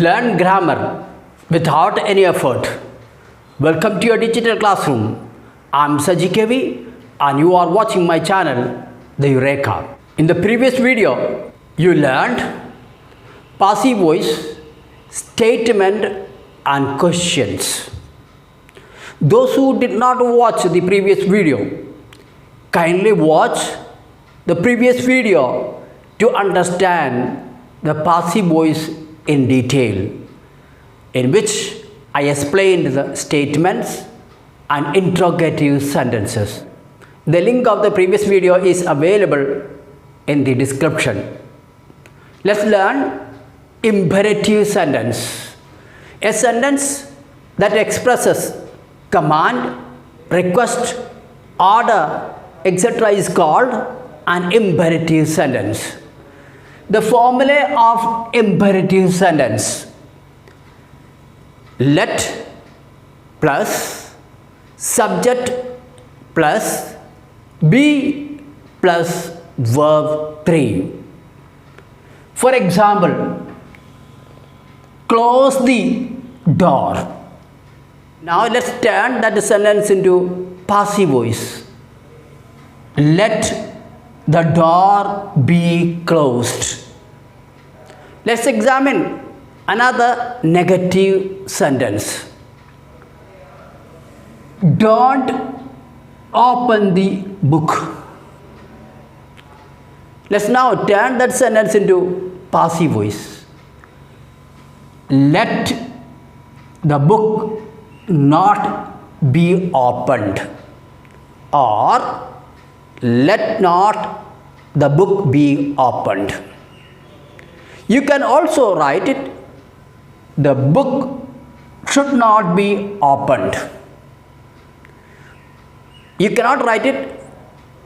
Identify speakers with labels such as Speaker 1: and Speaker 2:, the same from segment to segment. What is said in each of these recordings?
Speaker 1: Learn grammar without any effort. Welcome to your digital classroom. I'm Saji Kevi and you are watching my channel, the EUREKA. In the previous video, you learned passive voice, statement and questions. Those who did not watch the previous video, kindly watch the previous video to understand the passive voice in detail, in which I explained the statements and interrogative sentences. The link of the previous video is available in the description. Let's learn imperative sentence. A sentence that expresses command, request, order, etc. is called an imperative sentence. The formula of imperative sentence: let plus subject plus be plus verb 3. For example, close the door. Now let's turn that sentence into passive voice. Let the door be closed. Let's examine another negative sentence. Don't open the book. Let's now turn that sentence into passive voice. Let the book not be opened, or let not the book be opened. You can also write it, the book should not be opened. You cannot write it,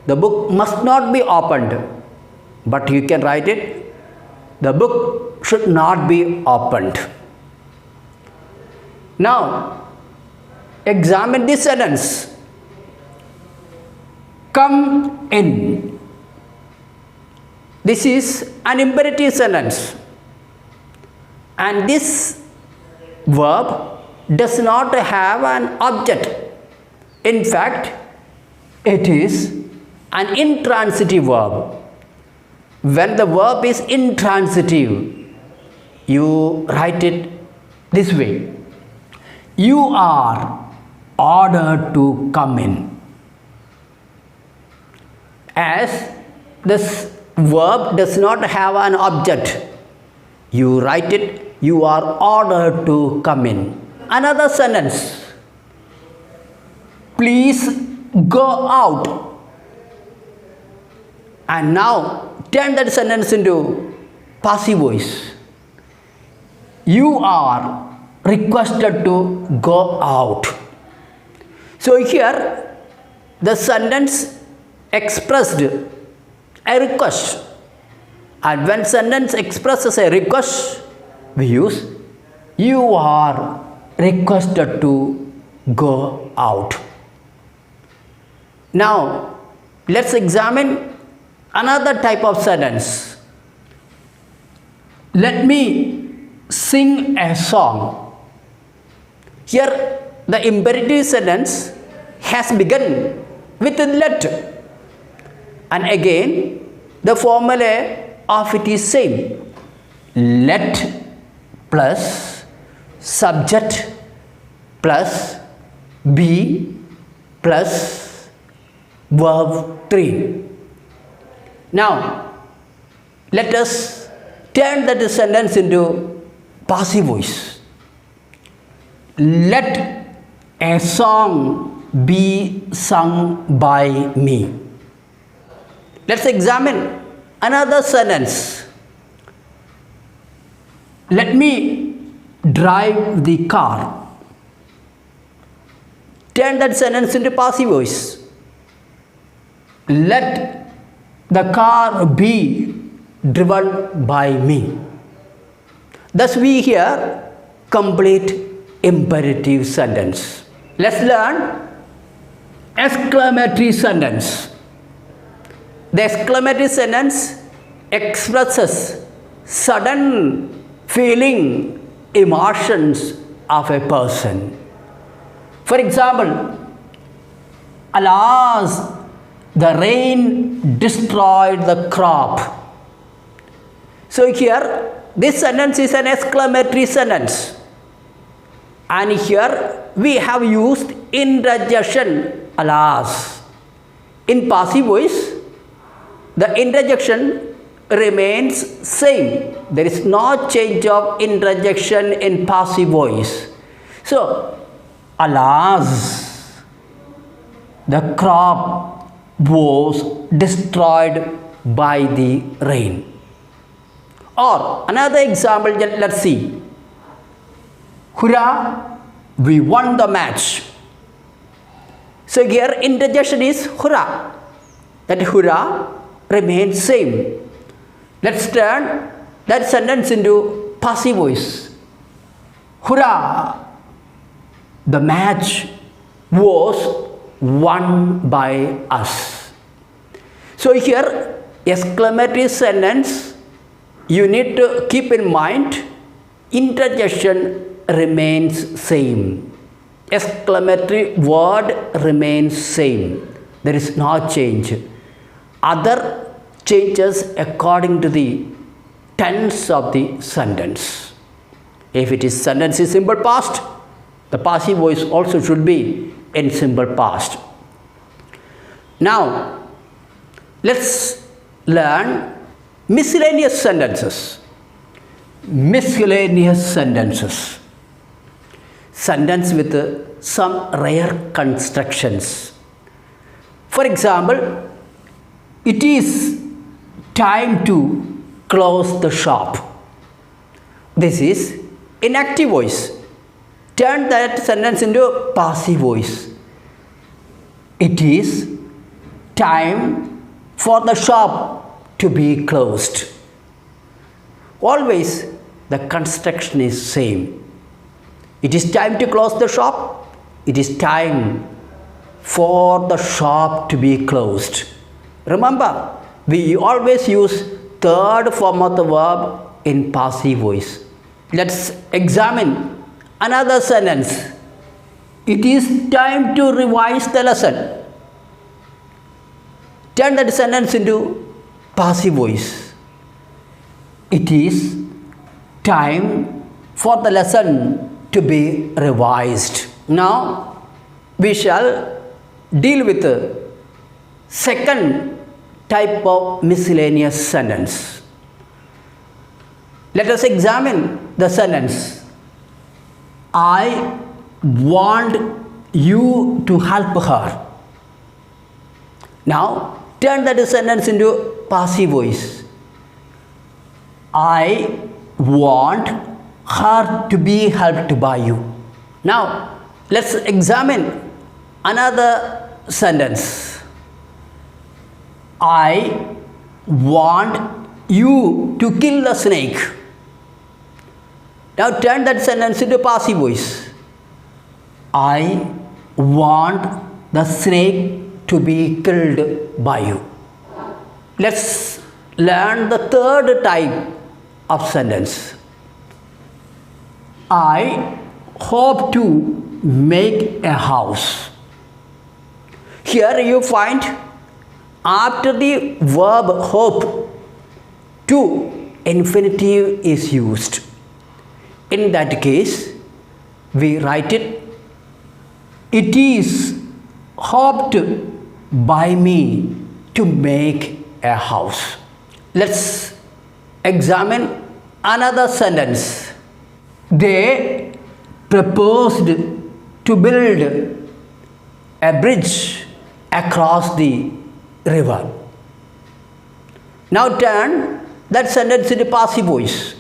Speaker 1: the book must not be opened, but you can write it, the book should not be opened. Now, examine this sentence. Come in. This is an imperative sentence, and this verb does not have an object. In fact, it is an intransitive verb. When the verb is intransitive, you write it this way: you are ordered to come in. As this verb does not have an object, you write it, you are ordered to come in. Another sentence: please go out. And now turn that sentence into passive voice. You are requested to go out. So here the sentence expressed a request, and when sentence expresses a request, we use you are requested to go out. Now let's examine another type of sentence. Let me sing a song. Here the imperative sentence has begun with let, and again the formula of it is same: let plus subject plus be plus verb 3. Now let us turn that sentence into passive voice. Let a song be sung by me. Let's examine another sentence. Let me drive the car. Turn that sentence into passive voice. Let the car be driven by me. Thus we here complete imperative sentence. Let's learn exclamatory sentence. The exclamatory sentence expresses sudden feeling emotions of a person. For example, alas, the rain destroyed the crop. So here, this sentence is an exclamatory sentence. And here we have used interjection, alas. In passive voice, the interjection remains same. There is no change of interjection in passive voice. So, alas, the crop was destroyed by the rain. Or another example, let's see. Hurrah, we won the match. So here interjection is hurrah. That hurrah remains same. Let's turn that sentence into passive voice. Hurrah, the match was won by us. So here exclamatory sentence, you need to keep in mind interjection remains same. Exclamatory word remains same. There is no change. Other changes according to the tense of the sentence. If it is sentence is simple past, the passive voice also should be in simple past. Now, let's learn miscellaneous sentences. Miscellaneous sentences. Sentence with some rare constructions. For example, it is time to close the shop. This is in active voice. Turn that sentence into passive voice. It is time for the shop to be closed. Always the construction is same. It is time to close the shop. It is time for the shop to be closed. Remember, we always use third form of the verb in passive voice. Let's examine another sentence. It is time to revise the lesson. Turn that sentence into passive voice. It is time for the lesson to be revised. Now, we shall deal with the second type of miscellaneous sentence. Let us examine the sentence. I want you to help her. Now, turn that sentence into passive voice. I want her to be helped by you. Now, let's examine another sentence. I want you to kill the snake. Now, turn that sentence into passive voice. I want the snake to be killed by you. Let's learn the third type of sentence. I hope to make a house. Here you find after the verb hope, to infinitive is used. In that case, we write it. It is hoped by me to make a house. Let's examine another sentence. They proposed to build a bridge across the river. Now turn that sentence into passive voice.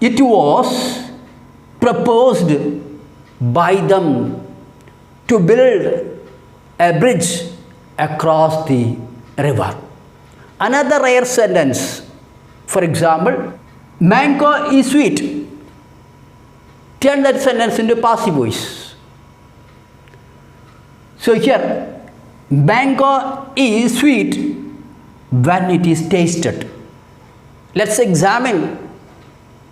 Speaker 1: It was proposed by them to build a bridge across the river. Another rare sentence, for example, mango is sweet. Turn that sentence into passive voice. So here, mango is sweet when it is tasted. Let's examine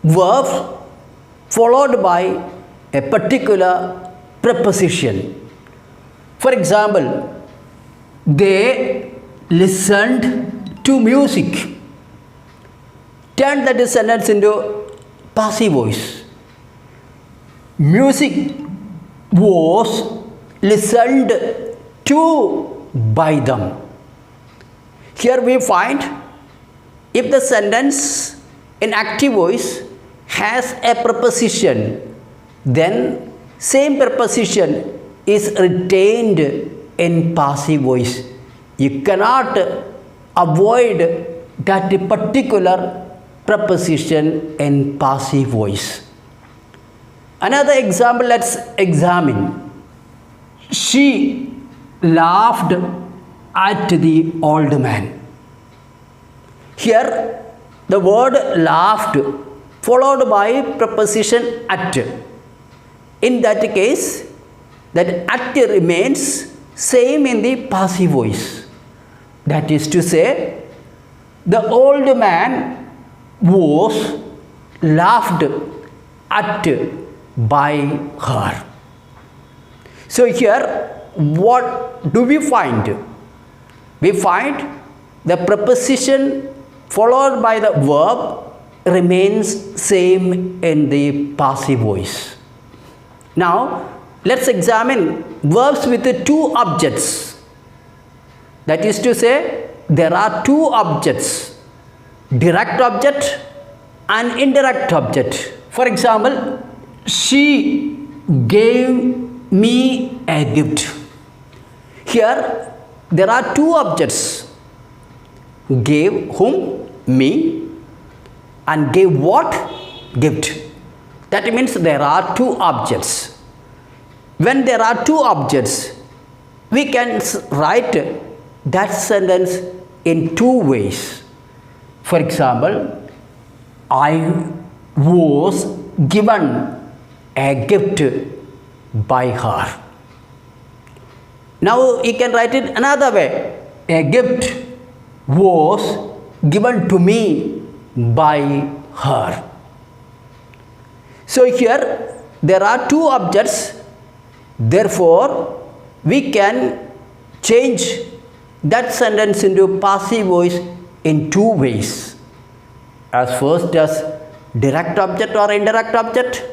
Speaker 1: verbs followed by a particular preposition. For example, they listened to music. Turn that sentence into passive voice. Music was listened to by them. Here we find if the sentence in active voice has a preposition, then same preposition is retained in passive voice. You cannot avoid that particular preposition in passive voice. Another example, let's examine. She laughed at the old man. Here the word laughed followed by preposition at. In that case, that at remains same in the passive voice. That is to say, the old man was laughed at by her. So here what do we find? We find the preposition followed by the verb remains same in the passive voice. Now let's examine verbs with the two objects. That is to say, there are two objects, direct object and indirect object. For example, she gave me a gift. Here there are two objects. Gave whom? Me. And gave what? Gift. That means there are two objects. When there are two objects, we can write that sentence in two ways. For example, I was given a gift by her. Now you can write it another way. A gift was given to me by her. So here there are two objects. Therefore, we can change that sentence into passive voice in two ways. As first as direct object or indirect object,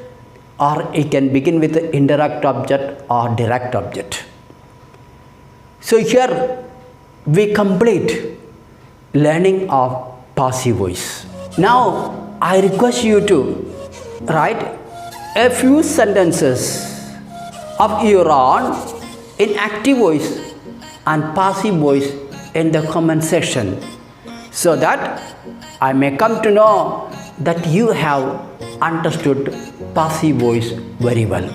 Speaker 1: or it can begin with indirect object or direct object. So here we complete learning of passive voice. Now I request you to write a few sentences of your own in active voice and passive voice in the comment section, so that I may come to know that you have understood passive voice very well.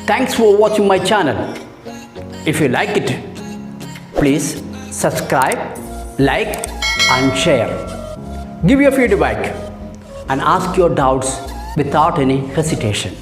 Speaker 1: Thanks for watching my channel. If you like it, please subscribe, like and share. Give your feedback and ask your doubts without any hesitation.